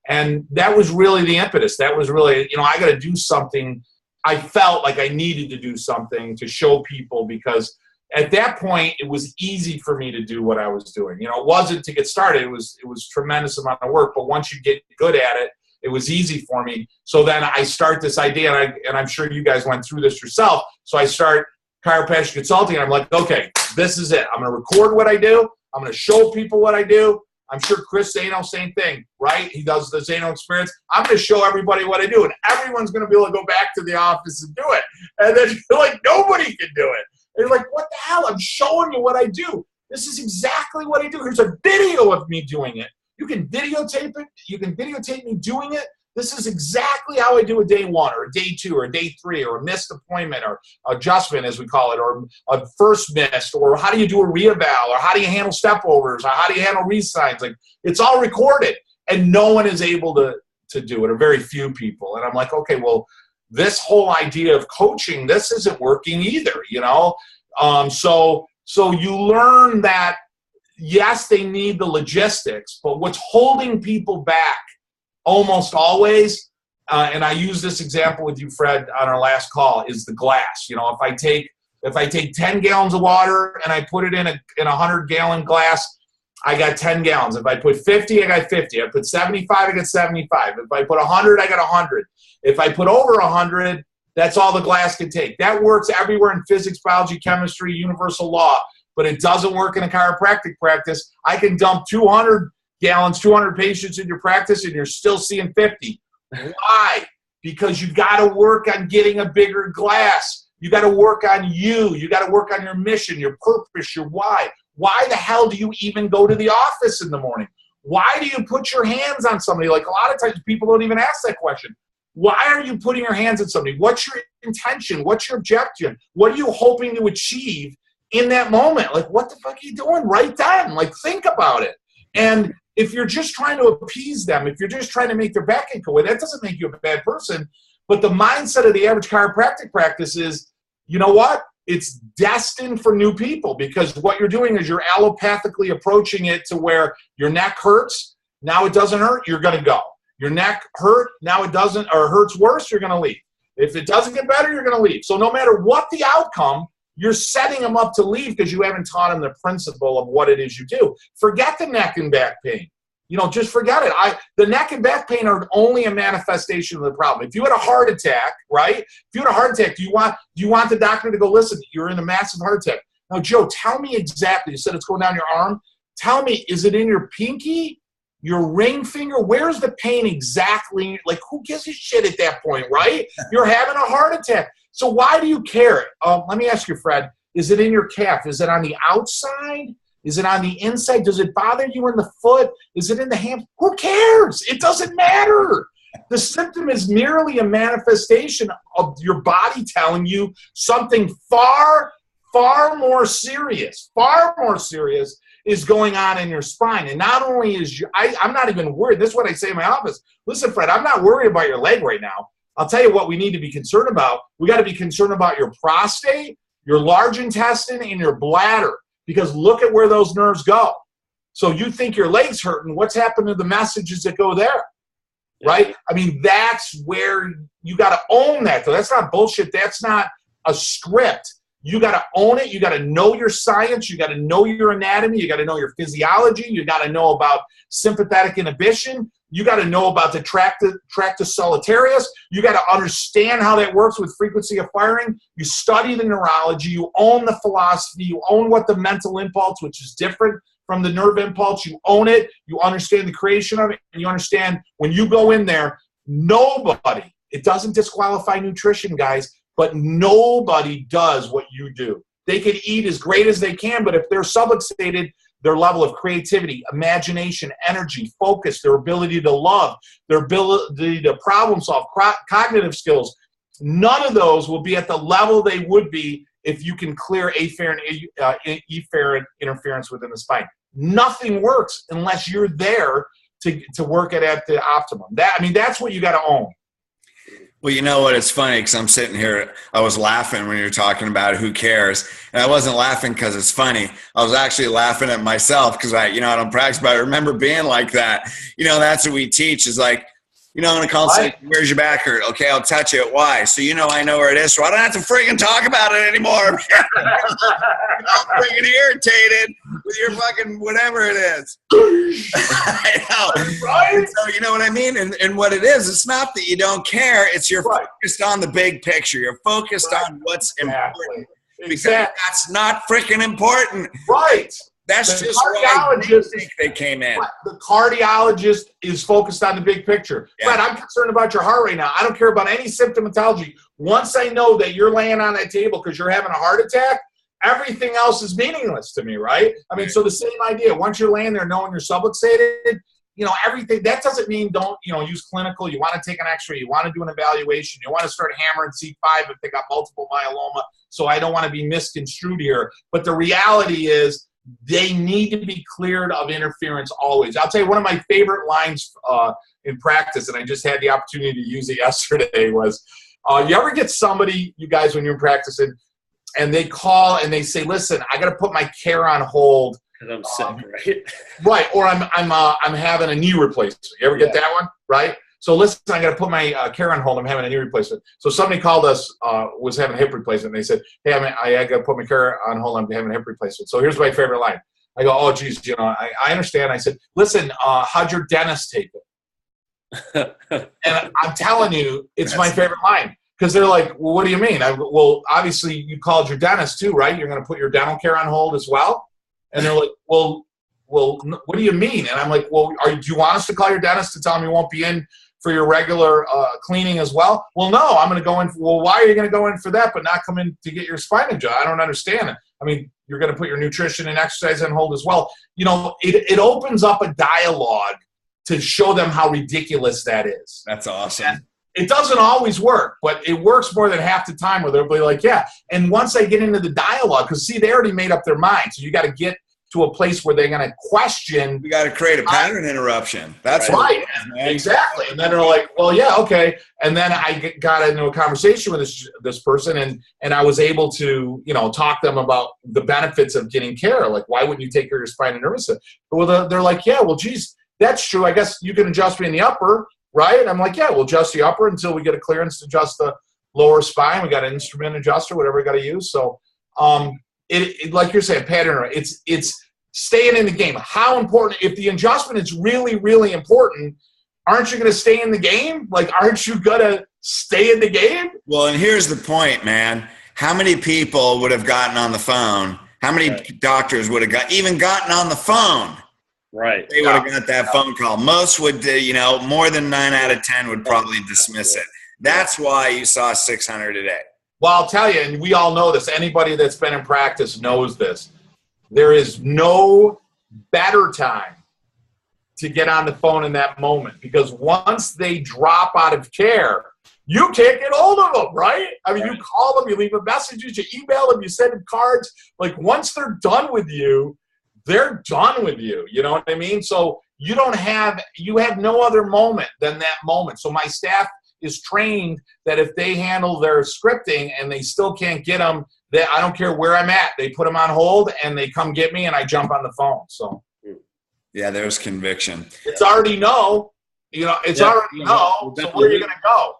And that was really the impetus. That was really, you know, I got to do something. I felt like I needed to do something to show people, because at that point it was easy for me to do what I was doing. You know, it wasn't to get started. It was tremendous amount of work. But once you get good at it, it was easy for me. So then I start this idea, and I'm sure you guys went through this yourself. So I start Chiropractic Consulting, and I'm like, okay, this is it. I'm going to record what I do. I'm going to show people what I do. I'm sure Chris Zano, same thing, right? He does the Zano experience. I'm going to show everybody what I do, and everyone's going to be able to go back to the office and do it. And then you're like, nobody can do it. And you're like, what the hell? I'm showing you what I do. This is exactly what I do. Here's a video of me doing it. You can videotape it. You can videotape me doing it. This is exactly how I do a day 1 or a day 2 or a day 3 or a missed appointment or adjustment, as we call it, or a first missed, or how do you do a reeval, or how do you handle step overs, or how do you handle resigns? Like, it's all recorded, and no one is able to do it, or very few people. And I'm like, okay, well, this whole idea of coaching, this isn't working either, you know? So you learn that, yes, they need the logistics, but what's holding people back almost always, and I use this example with you, Fred, on our last call, is the glass. You know, if I take 10 gallons of water and I put it in a 100-gallon glass, I got 10 gallons. If I put 50, I got 50. I put 75, I got 75. If I put 100, I got 100. If I put over 100, that's all the glass can take. That works everywhere in physics, biology, chemistry, universal law, but it doesn't work in a chiropractic practice. I can dump 200 gallons, 200 patients in your practice, and you're still seeing 50. Why? Because you got to work on getting a bigger glass. You got to work on you. You got to work on your mission, your purpose, your why. Why the hell do you even go to the office in the morning? Why do you put your hands on somebody? Like, a lot of times people don't even ask that question. Why are you putting your hands on somebody? What's your intention? What's your objective? What are you hoping to achieve in that moment? Like, what the fuck are you doing right then? Like, think about it. And if you're just trying to appease them, if you're just trying to make their backache go away, that doesn't make you a bad person. But the mindset of the average chiropractic practice is, you know what? It's destined for new people, because what you're doing is you're allopathically approaching it to where your neck hurts. Now it doesn't hurt, you're going to go. Your neck hurt, now it doesn't, or hurts worse, you're going to leave. If it doesn't get better, you're going to leave. So no matter what the outcome, you're setting them up to leave because you haven't taught them the principle of what it is you do. Forget the neck and back pain. You know, just forget it. The neck and back pain are only a manifestation of the problem. If you had a heart attack, right? If you had a heart attack, do you want the doctor to go, listen, you're in a massive heart attack. Now, Joe, tell me exactly. You said it's going down your arm. Tell me, is it in your pinky, your ring finger? Where's the pain exactly? Like, who gives a shit at that point, right? You're having a heart attack. So why do you care? Let me ask you, Fred, is it in your calf? Is it on the outside? Is it on the inside? Does it bother you in the foot? Is it in the hand? Who cares? It doesn't matter. The symptom is merely a manifestation of your body telling you something far, far more serious is going on in your spine. And not only is I'm not even worried. This is what I say in my office. Listen, Fred, I'm not worried about your leg right now. I'll tell you what we need to be concerned about. We got to be concerned about your prostate, your large intestine, and your bladder, because look at where those nerves go. So you think your leg's hurting. What's happened to the messages that go there? Right? I mean, that's where you got to own that. So that's not bullshit. That's not a script. You got to own it. You got to know your science. You got to know your anatomy. You got to know your physiology. You got to know about sympathetic inhibition. You got to know about the tractus solitarius. You got to understand how that works with frequency of firing. You study the neurology. You own the philosophy. You own what the mental impulse, which is different from the nerve impulse. You own it. You understand the creation of it. And you understand when you go in there, nobody, it doesn't disqualify nutrition, guys, but nobody does what you do. They can eat as great as they can, but if they're subluxated, their level of creativity, imagination, energy, focus, their ability to love, their ability to problem solve, cognitive skills, none of those will be at the level they would be if you can clear afferent interference within the spine. Nothing works unless you're there to work it at the optimum. That's what you got to own. Well, you know what? It's funny because I'm sitting here. I was laughing when you were talking about who cares. And I wasn't laughing because it's funny. I was actually laughing at myself because I don't practice, but I remember being like that. That's what we teach is like, I'm going to call and say, where's your back hurt? Okay, I'll touch it. Why? So I know where it is. So I don't have to freaking talk about it anymore. I'm freaking irritated with your fucking whatever it is. I know. Right? So you know what I mean? And what it is, it's not that you don't care. It's you're focused on the big picture. You're focused on what's important. Because that's not freaking important. Right. That's just why they came in. The cardiologist is focused on the big picture. Yeah. Fred, I'm concerned about your heart right now. I don't care about any symptomatology. Once I know that you're laying on that table because you're having a heart attack, everything else is meaningless to me, right? So the same idea. Once you're laying there knowing you're subluxated, everything, that doesn't mean don't, use clinical. You want to take an x-ray. You want to do an evaluation. You want to start hammering C5 if they got multiple myeloma. So I don't want to be misconstrued here. But the reality is, they need to be cleared of interference always. I'll tell you one of my favorite lines in practice, and I just had the opportunity to use it yesterday, was you ever get somebody, you guys, when you're practicing, and they call and they say, listen, I got to put my care on hold. Because I'm sick, right? Right, or I'm having a knee replacement. You ever get that one? Right? So listen, I got to put my care on hold. I'm having a knee replacement. So somebody called us, was having a hip replacement. And they said, hey, I got to put my care on hold. I'm having a hip replacement. So here's my favorite line. I go, oh, geez, I understand. I said, listen, how'd your dentist take it? And I'm telling you, it's my favorite line. Because they're like, well, what do you mean? Well, obviously you called your dentist too, right? You're going to put your dental care on hold as well? And they're like, well, what do you mean? And I'm like, well, do you want us to call your dentist to tell him you won't be in for your regular cleaning as well? Well, no, I'm going to go in. Well, why are you going to go in for that but not come in to get your spine adjusted? I don't understand it. You're going to put your nutrition and exercise on hold as well. It opens up a dialogue to show them how ridiculous that is. That's awesome. And it doesn't always work, but it works more than half the time where they'll be like, yeah. And once they get into the dialogue, because, see, they already made up their mind. So you got to get to a place where they're going to question. We got to create a pattern interruption. That's right. Exactly. And then they're like, well, yeah, okay. And then I got into a conversation with this person, and I was able to, you know, talk to them about the benefits of getting care. Like, why wouldn't you take care of your spine and nervous system? Well, they're like, yeah, well, geez, that's true. I guess you can adjust me in the upper, right? And I'm like, yeah, we'll adjust the upper until we get a clearance to adjust the lower spine. We got an instrument adjuster, whatever we got to use. So, it like you're saying, pattern. It's staying in the game. How important? If the adjustment is really, really important, aren't you going to stay in the game? Like, aren't you going to stay in the game? Well, and here's the point, man. How many people would have gotten on the phone? How many doctors would have even gotten on the phone? Right. They would have got that phone call. Most would, you know, more than 9 out of 10 would probably dismiss it. That's why you saw 600 a day. Well, I'll tell you, and we all know this. Anybody that's been in practice knows this. There is no better time to get on the phone in that moment, because once they drop out of care, you can't get hold of them, right? I mean, you call them, you leave a message, you email them, you send them cards. Like, once they're done with you, they're done with you. You know what I mean? So you have no other moment than that moment. So my staff is trained that if they handle their scripting and they still can't get them, that I don't care where I'm at, they put them on hold and they come get me and I jump on the phone. So yeah, there's conviction. It's already no, you know, it's already no. So where are you going to go?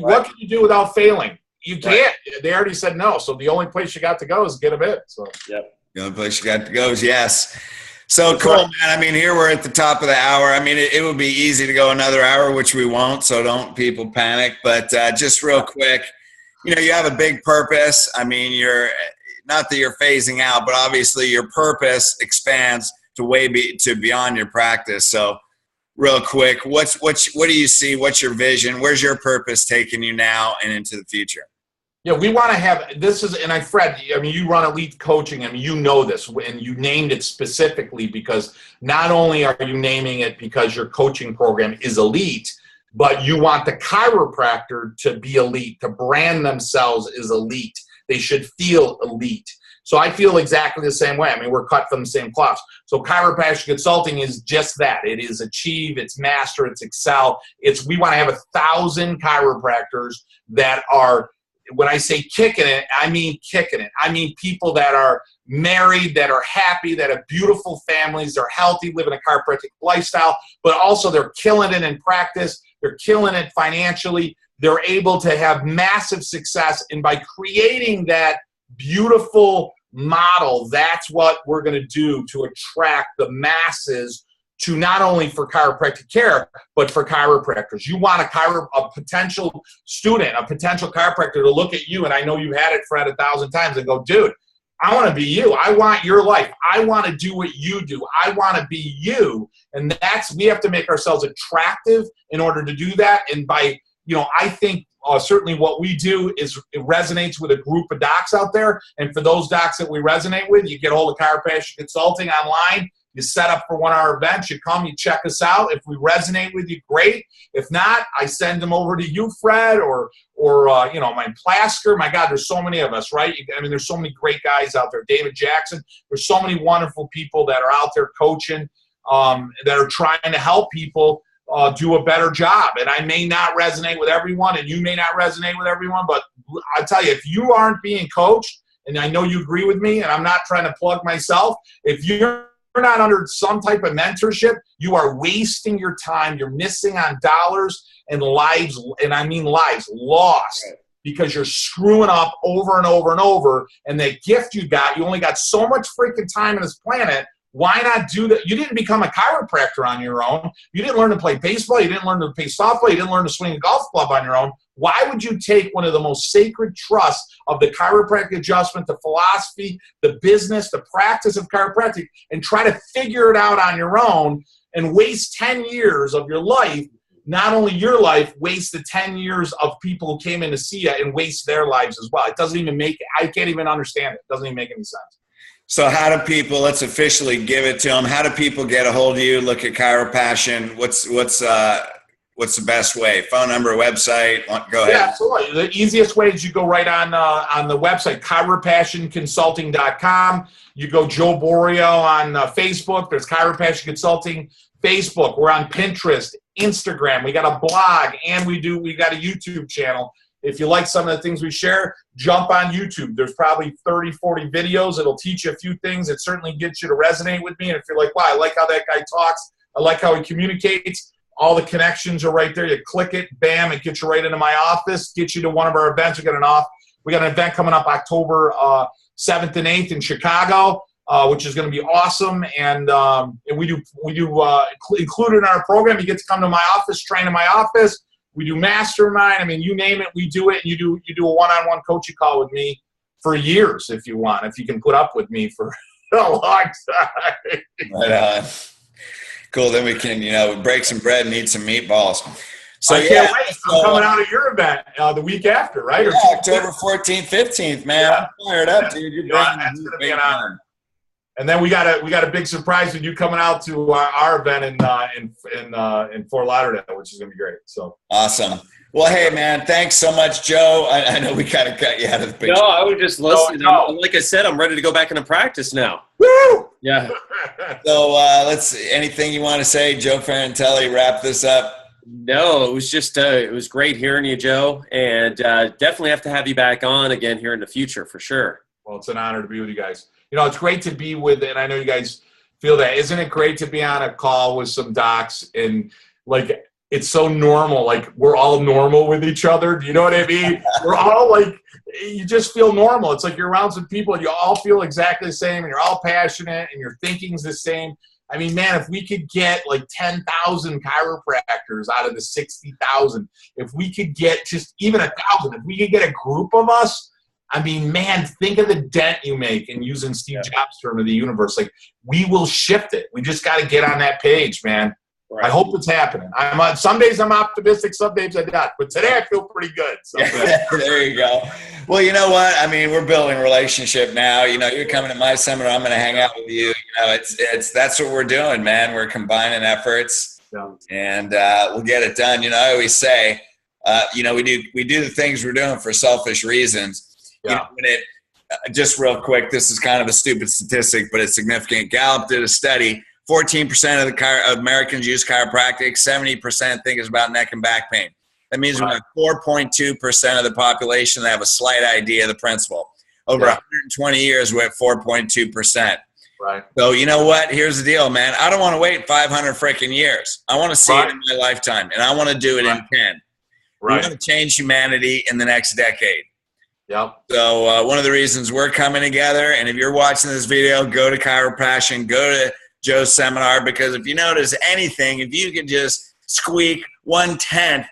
What can you do without failing? You can't. They already said no. So the only place you got to go is get a bid. So the only place you got to go is yes. So cool, man. I mean, here we're at the top of the hour. I mean, it would be easy to go another hour, which we won't, so don't people panic. But just real quick, you know, you have a big purpose. I mean, you're not that you're phasing out, but obviously your purpose expands to beyond your practice. So real quick, what do you see? What's your vision? Where's your purpose taking you now and into the future? Yeah, we want to have Fred, I mean, you run elite coaching. I mean, you know this, and you named it specifically because not only are you naming it because your coaching program is elite, but you want the chiropractor to be elite, to brand themselves as elite. They should feel elite. So I feel exactly the same way. I mean, we're cut from the same cloth. So chiropractic consulting is just that. It is achieve, it's master, it's excel. We want to have 1,000 chiropractors that are, when I say kicking it, I mean kicking it. I mean people that are married, that are happy, that have beautiful families, they're healthy, living a chiropractic lifestyle, but also they're killing it in practice. They're killing it financially. They're able to have massive success. And by creating that beautiful model, that's what we're going to do to attract the masses to not only for chiropractic care, but for chiropractors. You want a potential student, a potential chiropractor to look at you, and I know you've had it, Fred, 1,000 times, and go, dude, I want to be you. I want your life. I want to do what you do. I want to be you. And we have to make ourselves attractive in order to do that. And by, you know, I think certainly what we do is it resonates with a group of docs out there. And for those docs that we resonate with, you get hold of Chiropractic Consulting online. You set up for 1 hour events. You come, you check us out. If we resonate with you, great. If not, I send them over to you, Fred, or you know, my Plasker. My God, there's so many of us, right? I mean, there's so many great guys out there. David Jackson. There's so many wonderful people that are out there coaching, that are trying to help people do a better job. And I may not resonate with everyone, and you may not resonate with everyone, but I tell you, if you aren't being coached, and I know you agree with me, and I'm not trying to plug myself, if you're not under some type of mentorship, you are wasting your time. You're missing on dollars and lives, and I mean lives lost, because you're screwing up over and over and over. And that gift you only got so much freaking time on this planet. Why not do that? You didn't become a chiropractor on your own. You didn't learn to play baseball. You didn't learn to play softball. You didn't learn to swing a golf club on your own. Why would you take one of the most sacred trusts of the chiropractic adjustment, the philosophy, the business, the practice of chiropractic, and try to figure it out on your own and waste 10 years of your life? Not only your life, waste the 10 years of people who came in to see you and waste their lives as well. It doesn't even I can't even understand it. It doesn't even make any sense. So how do people, let's officially give it to them. How do people get a hold of you, look at Chiropassion? what's the best way? Phone number, website? Go ahead. Yeah, absolutely. The easiest way is you go right on the website, chiropassionconsulting.com. You go Joe Borio on Facebook. There's Chiropassion Consulting Facebook. We're on Pinterest, Instagram. We got a blog, and we got a YouTube channel. If you like some of the things we share, jump on YouTube. There's probably 30, 40 videos. It'll teach you a few things. It certainly gets you to resonate with me. And if you're like, wow, I like how that guy talks. I like how he communicates. All the connections are right there. You click it, bam, it gets you right into my office, gets you to one of our events. We got an event coming up October 7th and 8th in Chicago, which is going to be awesome. And we do included in our program. You get to come to my office, train in my office. We do mastermind. I mean, you name it, we do it. And you do a one-on-one coaching call with me for years if you want, if you can put up with me for a long time. Right on. Cool. Then we can, break some bread and eat some meatballs. So I can't wait. I'm coming out of your event the week after, right? Yeah, October 14th, 15th, man. Yeah. I'm fired up, dude. You're that's going to be an honor. And then we got a big surprise with you coming out to our event in Fort Lauderdale, which is going to be great. So awesome. Well, hey, man, thanks so much, Joe. I know we kind of cut you out of the picture. No, I was just listening. No. Like I said, I'm ready to go back into practice now. Woo! Yeah. So anything you want to say, Joe Ferrantelli, wrap this up? No, it was just it was great hearing you, Joe, and definitely have to have you back on again here in the future for sure. Well, it's an honor to be with you guys. It's great to be with, and I know you guys feel that. Isn't it great to be on a call with some docs and like it's so normal, like we're all normal with each other. Do you know what I mean? We're all like, you just feel normal. It's like you're around some people and you all feel exactly the same and you're all passionate and your thinking's the same. I mean, man, if we could get like 10,000 chiropractors out of the 60,000, if we could get just even 1,000, if we could get a group of us, I mean, man, think of the dent you make in using Steve Jobs' term of the universe. Like, we will shift it. We just got to get on that page, man. Right. I hope it's happening. Some days I'm optimistic, some days I'm not. But today I feel pretty good. So. There you go. Well, you know what? I mean, we're building a relationship now. You're coming to my seminar. I'm going to hang out with you. That's what we're doing, man. We're combining efforts, and we'll get it done. I always say, we do the things we're doing for selfish reasons. Yeah. Just real quick, this is kind of a stupid statistic, but it's significant. Gallup did a study. 14% of Americans use chiropractic. 70% think it's about neck and back pain. That means we have 4.2% of the population that have a slight idea of the principle. Over 120 years, we're at 4.2%. Right. So you know what? Here's the deal, man. I don't want to wait 500 freaking years. I want to see it in my lifetime, and I want to do it in 10. Right. We want to change humanity in the next decade. Yep. So one of the reasons we're coming together, and if you're watching this video, go to Chiropassion, go to Joe's seminar, because if you notice anything, if you can just squeak 1/10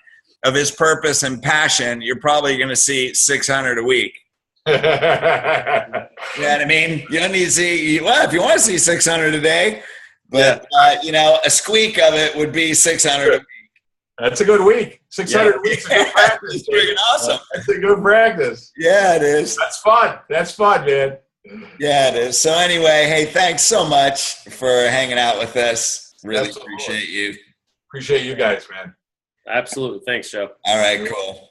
of his purpose and passion, you're probably going to see 600 a week. You know what I mean? You don't need to see, if you want to see 600 a day, but a squeak of it would be 600 a week. That's a good week. 600 weeks is a good practice. It's freaking awesome. That's a good practice. Yeah, it is. That's fun. That's fun, man. Yeah, it is. So anyway, hey, thanks so much for hanging out with us. Really appreciate you. Appreciate you guys, man. Absolutely. Thanks, Joe. All right, cool.